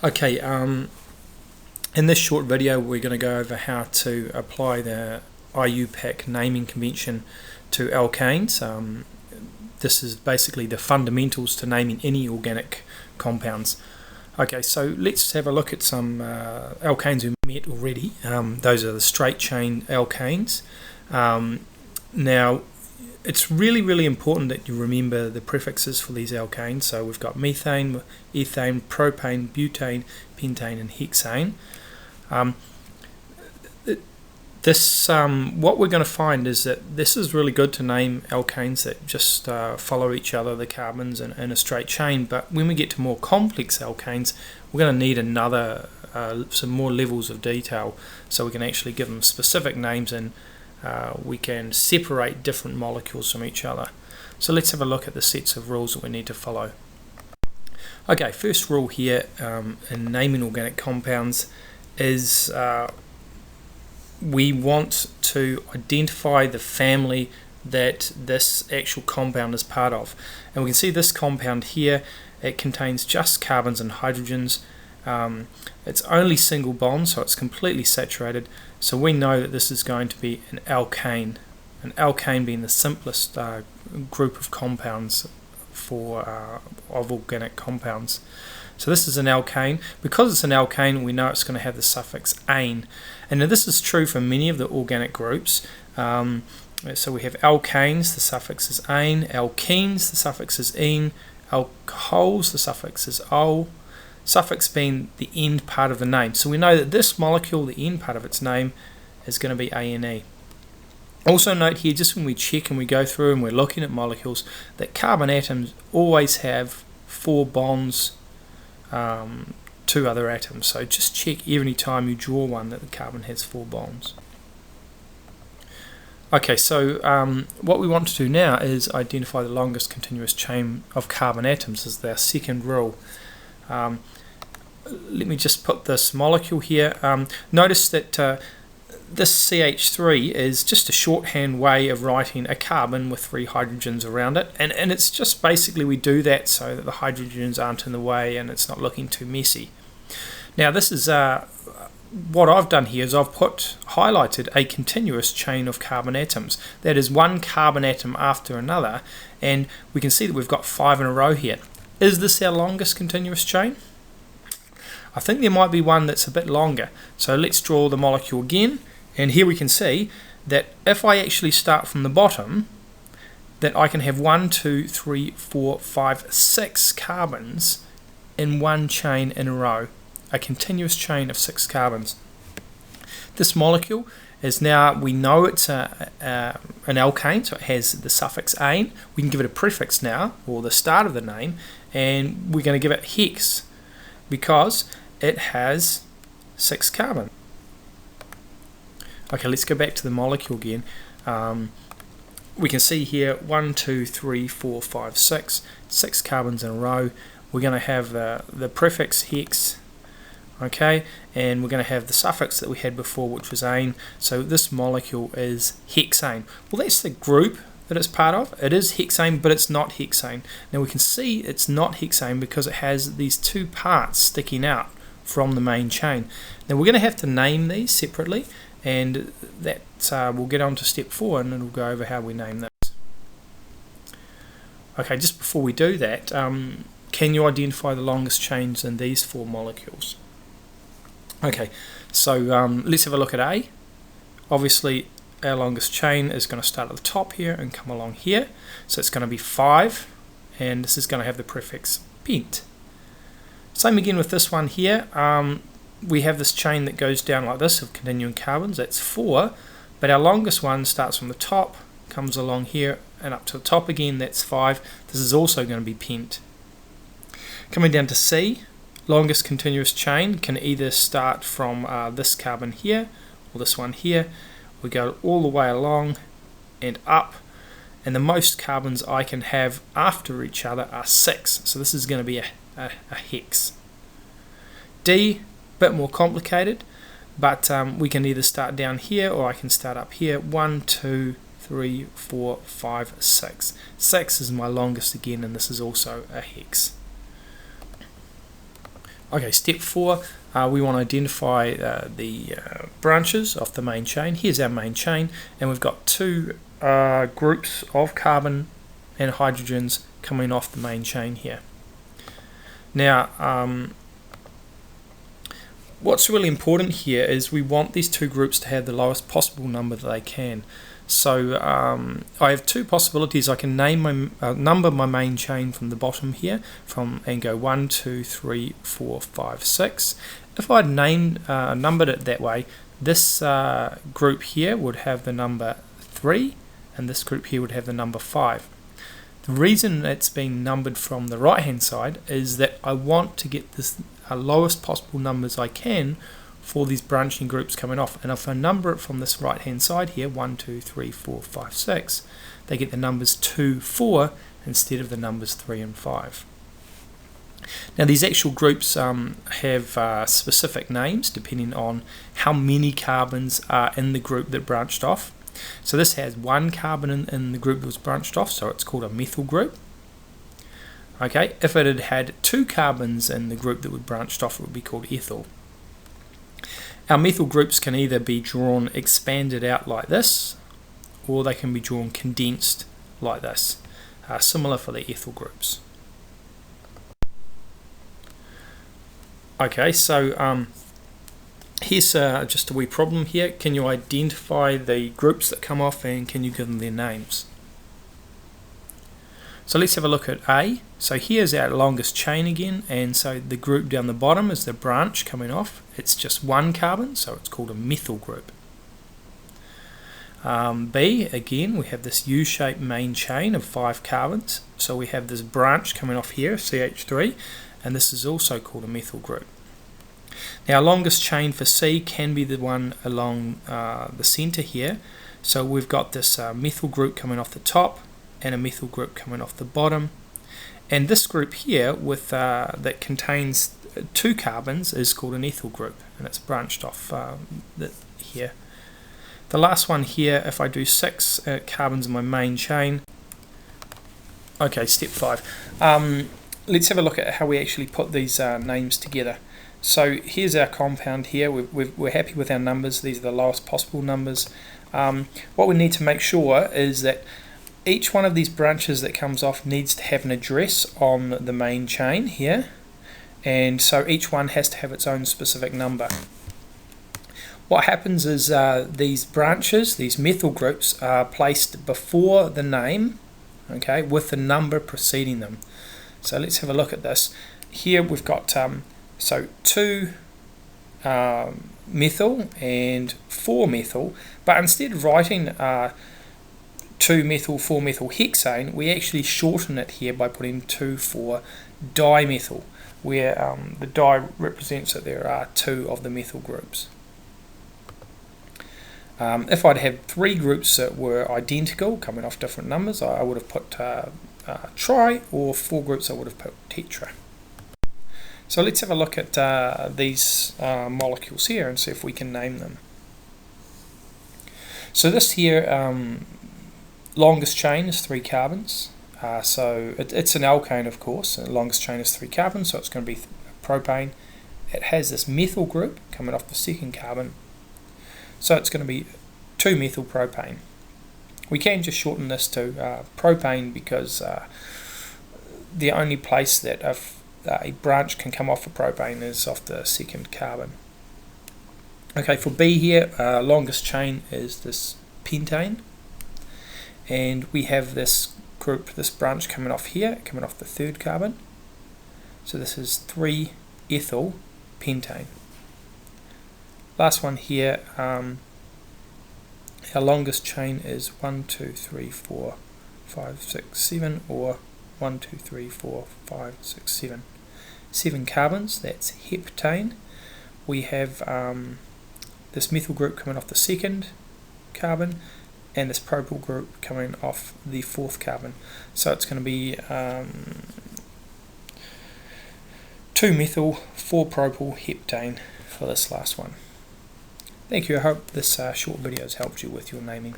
Okay, in this short video we're going to go over how to apply the IUPAC naming convention to alkanes. This is basically the fundamentals to naming any organic compounds. Okay, so let's have a look at some alkanes we've met already. Those are the straight chain alkanes. Now, it's really important that you remember the prefixes for these alkanes. So we've got methane, ethane, propane, butane, pentane, and hexane. What we're going to find is that this is really good to name alkanes that just follow each other, the carbons, in a straight chain. But when we get to more complex alkanes, we're going to need some more levels of detail, so we can actually give them specific names and we can separate different molecules from each other. So let's have a look at the sets of rules that we need to follow. Okay, first rule here in naming organic compounds is we want to identify the family that this actual compound is part of. And we can see this compound here, it contains just carbons and hydrogens. It's only single bonds, so it's completely saturated. So we know that this is going to be an alkane being the simplest group of compounds of organic compounds. So this is an alkane. Because it's an alkane, we know it's going to have the suffix -ane. And now this is true for many of the organic groups. So we have alkanes, the suffix is -ane, alkenes, the suffix is -ene, alcohols, the suffix is -ol, suffix being the end part of the name. So we know that this molecule, the end part of its name, is going to be ANE. Also note here, just when we check and we go through and we're looking at molecules, that carbon atoms always have 4 bonds to other atoms. So just check every time you draw one that the carbon has 4 bonds. Okay, so what we want to do now is identify the longest continuous chain of carbon atoms as our second rule. Let me just put this molecule here. Notice that this CH3 is just a shorthand way of writing a carbon with 3 hydrogens around it, and it's just basically we do that so that the hydrogens aren't in the way and it's not looking too messy. Now this is what I've done here is I've highlighted a continuous chain of carbon atoms. That is one carbon atom after another, and we can see that we've got 5 in a row here. Is this our longest continuous chain? I think there might be one that's a bit longer. So let's draw the molecule again, and here we can see that if I actually start from the bottom, that I can have 1, 2, 3, 4, 5, 6 carbons in one chain in a row. A continuous chain of 6 carbons. This molecule is now, we know it's an alkane, so it has the suffix -ane. We can give it a prefix now, or the start of the name, and we're going to give it hex because it has 6 carbons. Okay, let's go back to the molecule again. We can see here 1, 2, 3, 4, 5, 6 carbons in a row. We're going to have the prefix hex. Okay, and we're going to have the suffix that we had before, which was -ane. So this molecule is hexane. Well, that's the group that it's part of. It is hexane, but it's not hexane. Now we can see it's not hexane because it has these 2 parts sticking out from the main chain. Now we're going to have to name these separately, and that we'll get on to step 4 and it'll go over how we name those. Okay, just before we do that, can you identify the longest chains in these 4 molecules? Okay, so let's have a look at A. Obviously our longest chain is going to start at the top here and come along here, so it's going to be 5, and this is going to have the prefix pent. Same again with this one here. We have this chain that goes down like this of continuing carbons, that's 4, but our longest one starts from the top, comes along here and up to the top again, that's 5. This is also going to be pent. Coming down to C, longest continuous chain can either start from this carbon here or this one here. We go all the way along and up, and the most carbons I can have after each other are 6, so this is going to be a hex. D, bit more complicated, but we can either start down here or I can start up here. 1, 2, 3, 4, 5, 6. 6 is my longest again, and this is also a hex. Okay, step 4, we want to identify the branches of the main chain. Here's our main chain, and we've got two groups of carbon and hydrogens coming off the main chain here. Now, what's really important here is we want these two groups to have the lowest possible number that they can. So I have two possibilities. I can name my number my main chain from the bottom here, and go 1, 2, 3, 4, 5, 6. If I'd numbered it that way, this group here would have the number 3, and this group here would have the number 5. The reason it's being numbered from the right hand side is that I want to get this lowest possible numbers I can for these branching groups coming off. And if I number it from this right hand side here, 1, 2, 3, 4, 5, 6, they get the numbers 2, 4 instead of the numbers 3 and 5. Now these actual groups have specific names depending on how many carbons are in the group that branched off. So this has one carbon in the group that was branched off, so it's called a methyl group. Okay, if it had two carbons in the group that was branched off, it would be called ethyl. Our methyl groups can either be drawn expanded out like this, or they can be drawn condensed like this, similar for the ethyl groups. Okay, so here's just a wee problem here. Can you identify the groups that come off, and can you give them their names? So let's have a look at A. So here's our longest chain again, and so the group down the bottom is the branch coming off. It's just one carbon, so it's called a methyl group. B, again, we have this U-shaped main chain of 5 carbons. So we have this branch coming off here, CH3, and this is also called a methyl group. Now, our longest chain for C can be the one along the center here. So we've got this methyl group coming off the top and a methyl group coming off the bottom. And this group here with that contains 2 carbons is called an ethyl group, and it's branched off here. The last one here, if I do 6 carbons in my main chain. Okay, step 5. Let's have a look at how we actually put these names together. So here's our compound here. We're happy with our numbers. These are the lowest possible numbers. What we need to make sure is that each one of these branches that comes off needs to have an address on the main chain here, and so each one has to have its own specific number. What happens is these branches, these methyl groups, are placed before the name, okay, with the number preceding them. So let's have a look at this. Here we've got so 2 methyl and 4 methyl, but instead of writing 2 methyl, 4 methyl hexane, we actually shorten it here by putting 2, 4 dimethyl, where the di represents that there are 2 of the methyl groups. If I'd had 3 groups that were identical, coming off different numbers, I would have put tri, or 4 groups I would have put tetra. So let's have a look at these molecules here and see if we can name them. So this here, longest chain is 3 carbons. So it's an alkane, of course. The longest chain is 3 carbons, so it's going to be propane. It has this methyl group coming off the second carbon, so it's going to be 2-methyl propane. We can just shorten this to propane because the only place that a branch can come off of propane is off the second carbon. Okay, for B here, longest chain is this pentane, and we have this group, this branch coming off here, coming off the third carbon. So this is 3-ethyl pentane. Last one here, our longest chain is 1, 2, 3, 4, 5, 6, 7, or 1, 2, 3, 4, 5, 6, 7. 7 carbons, that's heptane. We have this methyl group coming off the second carbon, and this propyl group coming off the fourth carbon. So it's going to be 2-methyl, 4-propyl heptane for this last one. Thank you. I hope this short video has helped you with your naming.